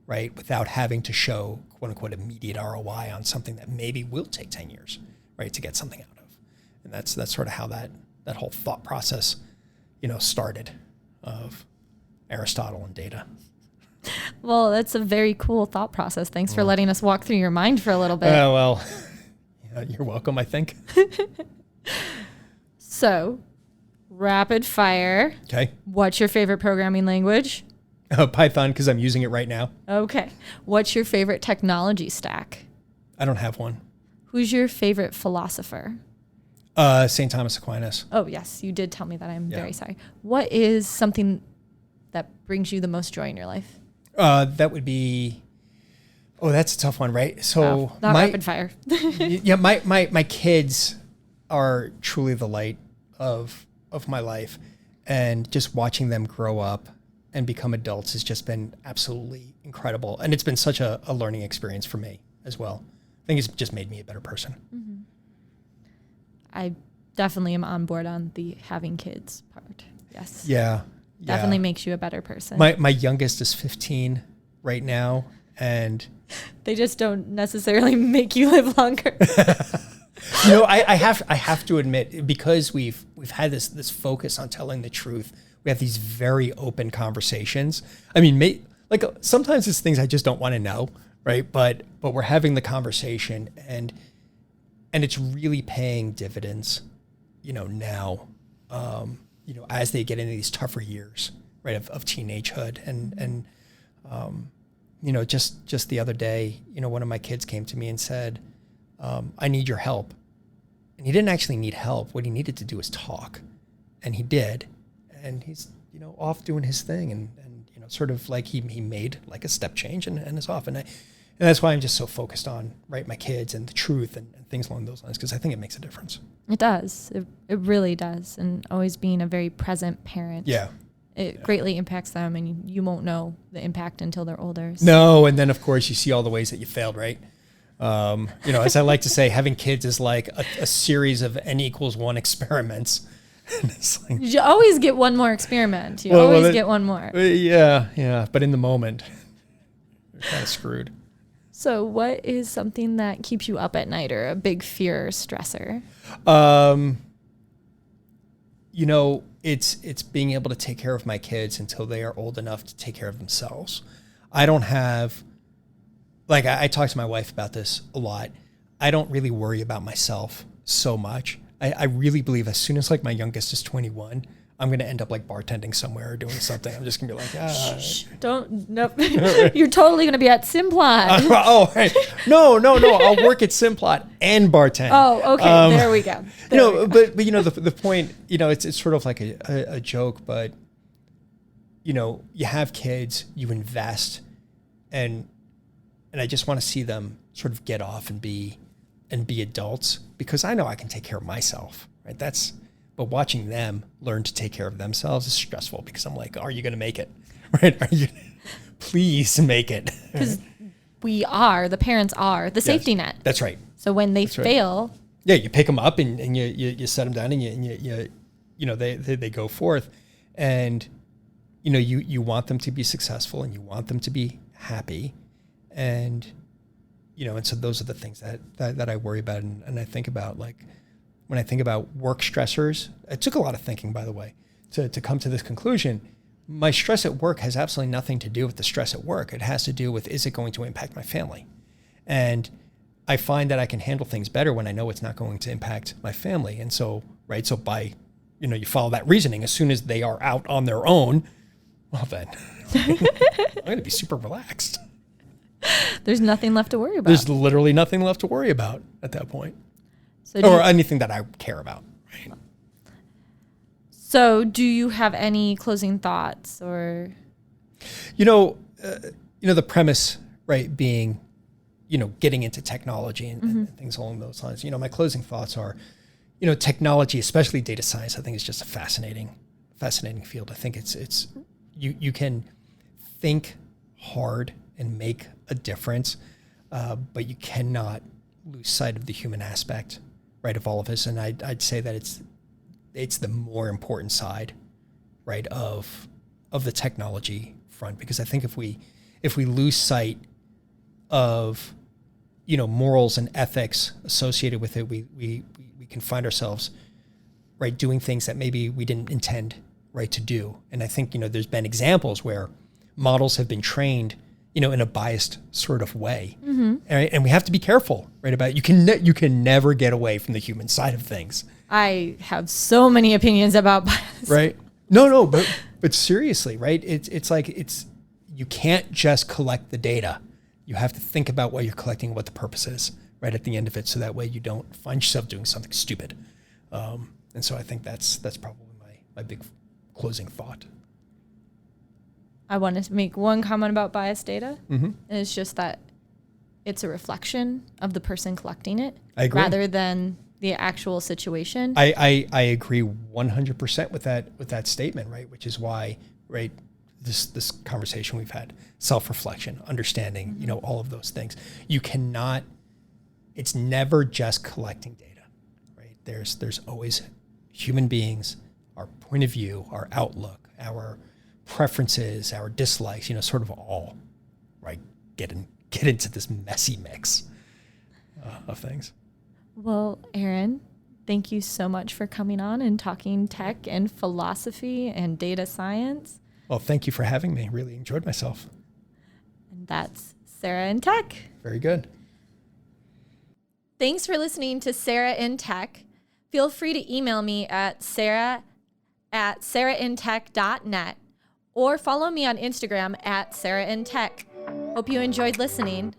right, without having to show, quote unquote, immediate ROI on something that maybe will take 10 years, right, to get something out of. And that's sort of how that whole thought process, started of Aristotle and data. Well, that's a very cool thought process. Thanks for letting us walk through your mind for a little bit. Well, you're welcome, I think. So, rapid fire. Okay. What's your favorite programming language? Python, because I'm using it right now. Okay. What's your favorite technology stack? I don't have one. Who's your favorite philosopher? St. Thomas Aquinas. Oh, yes. You did tell me that. I'm very sorry. What is something that brings you the most joy in your life? That would be, that's a tough one, right? So not rapid fire. Yeah, my kids are truly the light of my life, and just watching them grow up and become adults has just been absolutely incredible. And it's been such a learning experience for me as well. I think it's just made me a better person. Mm-hmm. I definitely am on board on the having kids part. Yes. Yeah. Definitely makes you a better person. My youngest is 15 right now, and they just don't necessarily make you live longer. I have to admit, because we've had this focus on telling the truth, we have these very open conversations. I mean, sometimes it's things I just don't want to know, right? But we're having the conversation, and it's really paying dividends, now. As they get into these tougher years, right, of teenagehood. And just the other day, one of my kids came to me and said, I need your help. And he didn't actually need help. What he needed to do was talk. And he did. And he's, off doing his thing. And sort of like he made like a step change and is off. And that's why I'm just so focused on, right, my kids and the truth and things along those lines, because I think it makes a difference. It does. It really does. And always being a very present parent. Yeah. It greatly impacts them, and you won't know the impact until they're older. So. No, and then, of course, you see all the ways that you failed, right? As I like to say, having kids is like a series of N=1 experiments. It's like, you always get one more experiment. You always get one more. Yeah. But in the moment, you're kind of screwed. So what is something that keeps you up at night, or a big fear or stressor? It's being able to take care of my kids until they are old enough to take care of themselves. I don't have, I talk to my wife about this a lot. I don't really worry about myself so much. I really believe as soon as my youngest is 21, I'm going to end up bartending somewhere or doing something. I'm just going to be Shh, don't, nope. You're totally going to be at Simplot. Right. No. I'll work at Simplot and bartend. Oh, okay. There we go. But the point, it's sort of like a joke, but you have kids, you invest, and I just want to see them sort of get off and be adults, because I know I can take care of myself, right? But watching them learn to take care of themselves is stressful, because I'm like, are you going to make it? Right? Please make it. Because the parents are the safety net. That's right. So when they fail. Right. Yeah, you pick them up and you set them down and they go forth. And, you want them to be successful and you want them to be happy. And, and so those are the things that I worry about and I think about, when I think about work stressors. It took a lot of thinking, by the way, to come to this conclusion. My stress at work has absolutely nothing to do with the stress at work. It has to do with, is it going to impact my family? And I find that I can handle things better when I know it's not going to impact my family. And so, right, so by, you follow that reasoning, as soon as they are out on their own, well then, I'm going to be super relaxed. There's nothing left to worry about. There's literally nothing left to worry about at that point. Or anything that I care about. Right? So do you have any closing thoughts or? The premise, right, being, getting into technology and things along those lines. My closing thoughts are, technology, especially data science, I think is just a fascinating fascinating field. I think it's you can think hard and make a difference, but you cannot lose sight of the human aspect, right, of all of us. And I'd say that it's the more important side, right, of the technology front, because I think if we lose sight of, you know, morals and ethics associated with it, we can find ourselves, right, doing things that maybe we didn't intend, right, to do. And I think, you know, there's been examples where models have been trained, you know, in a biased sort of way. Mm-hmm. And we have to be careful, right, about it. You can never get away from the human side of things. I have so many opinions about bias. Right. No, but seriously, right? It's like you can't just collect the data. You have to think about what you're collecting, what the purpose is, right, at the end of it, so that way you don't find yourself doing something stupid. And so I think that's probably my big closing thought. I want to make one comment about biased data. Mm-hmm. And it's just that it's a reflection of the person collecting it, I agree, rather than the actual situation. I agree 100% with that statement, right? Which is why, right, this conversation we've had, self-reflection, understanding, you know, all of those things. You cannot, it's never just collecting data, right? There's always human beings, our point of view, our outlook, our preferences, our dislikes, you know, sort of all, right, get into this messy mix of things. Well, Aaron, thank you so much for coming on and talking tech and philosophy and data science. Well, thank you for having me. Really enjoyed myself. And that's Sarah in Tech. Very good. Thanks for listening to Sarah in Tech. Feel free to email me at sarah@sarahintech.net or follow me on Instagram @sarahintech. Hope you enjoyed listening.